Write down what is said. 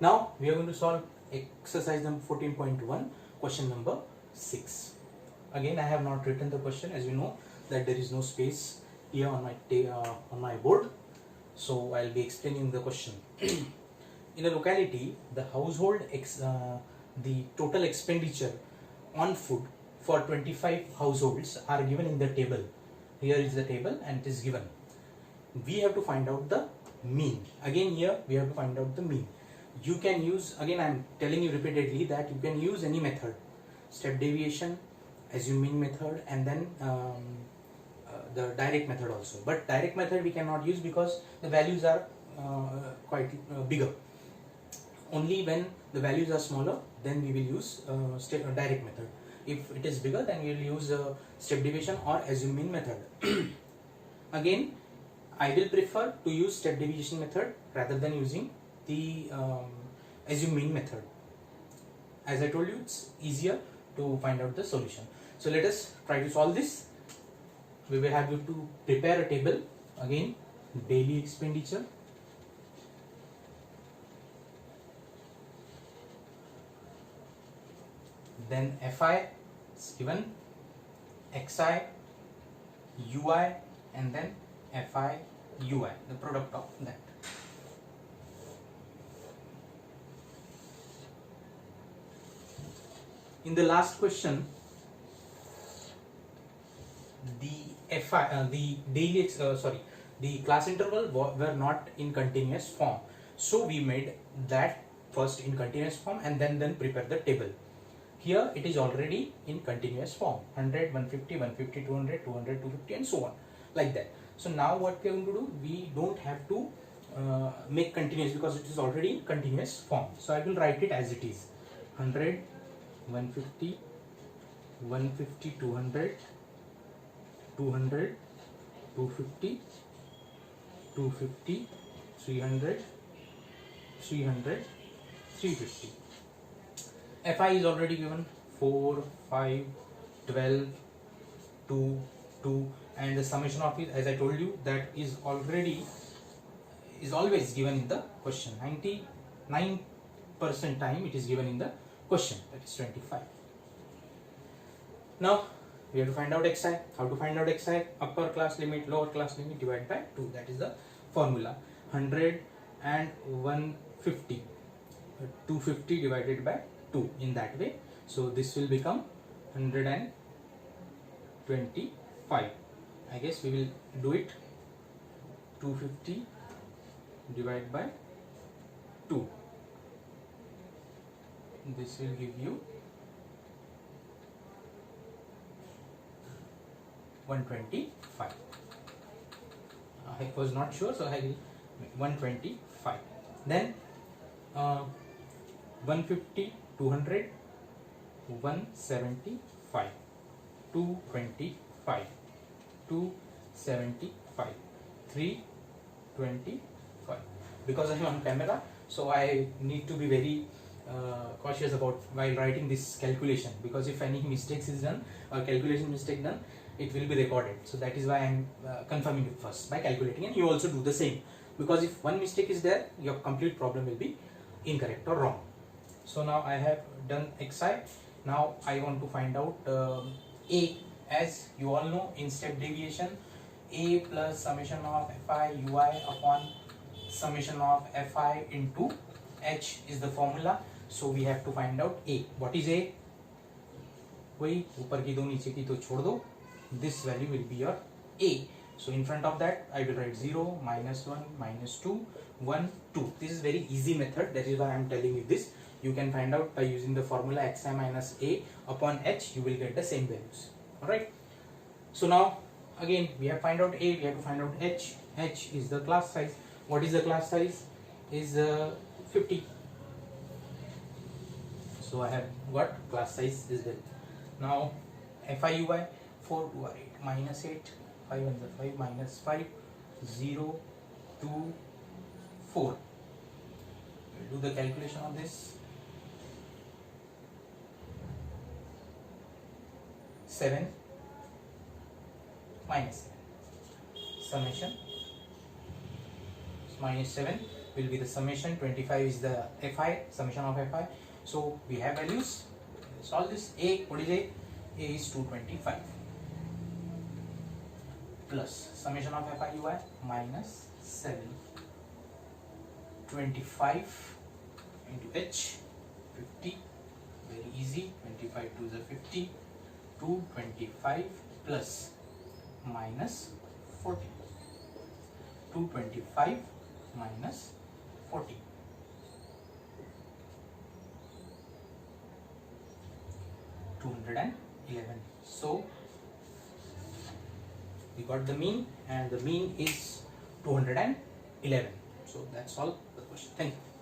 Now we are going to solve exercise number 14.1, question number 6. Again, I have not written the question, as you know that there is no space here on my board, so I'll be explaining the question. In a locality, the the total expenditure on food for 25 households are given in the table. Here is the table and it is given. We have to find out the mean. Again, here we have to find out the mean. You can use, again I am telling you repeatedly that you can use any method, step deviation, assume mean method, and then the direct method also. But direct method we cannot use because the values are quite bigger. Only when the values are smaller, then we will use direct method. If it is bigger, then we will use step deviation or assume mean method. Again, I will prefer to use step deviation method rather than using the assume mean method. As I told you, it's easier to find out the solution. So let us try to solve this. We will have you to prepare a table. Again, daily expenditure, then FI is given, XI, UI, and then FI, UI, the product of that. In the last question, the class interval were not in continuous form, so we made that first in continuous form and then prepare the table. Here it is already in continuous form, 100, 150, 150, 200, 200, 250, and so on, like that. So now what we are going to do, we don't have to make continuous because it is already in continuous form. So I will write it as it is: 100, 150, 150, 200, 200, 250, 250, 300, 300, 350. FI is already given 4, 5, 12, 2, 2, and the summation of it, as I told you, that is always given in the question. 99% time it is given in the question, that is 25. Now we have to find out XI. How to find out XI? Upper class limit, lower class limit divided by 2. That is the formula. 100 and 150, 250 divided by 2 in that way. So this will become 125. I guess we will do it. 250 divided by 2. This will give you 125. I was not sure, so I will 125. Then 150, 200, 175, 225, 275, 325. Because I am on camera, so I need to be very cautious about while writing this calculation, because if any mistakes is done or calculation mistake done, it will be recorded. So that is why I am confirming it first by calculating, and you also do the same, because if one mistake is there, your complete problem will be incorrect or wrong. So now I have done XI. Now I want to find out A. As you all know, in step deviation, A plus summation of FI UI upon summation of FI into H is the formula. So we have to find out A. What is A? वही ऊपर की दो नीचे की तो छोड़ दो. This value will be your A. So in front of that I will write 0, minus 1, minus 2, 1, 2. This is very easy method. That is why I am telling you this. You can find out by using the formula XI minus A upon H. You will get the same values. Alright. So now again we have find out A. We have to find out H. H is the class size. What is the class size? Is 50. So I have got class size is there. Now FIUI 4 2 are 8, minus 8, 5 and 5, minus 5, 0, 2, 4. We'll do the calculation of this. 7 minus 7. Summation minus 7 will be the summation. 25 is the fi, summation of fi. So we have values. Solve this. A, what is A? A is 225 plus summation of fi ui minus 7. 25 into h, 50. Very easy. 25 to the 50. 225 plus minus 40. 225 minus 40. 211. So we got the mean, and the mean is 211. So that's all the question. Thank you.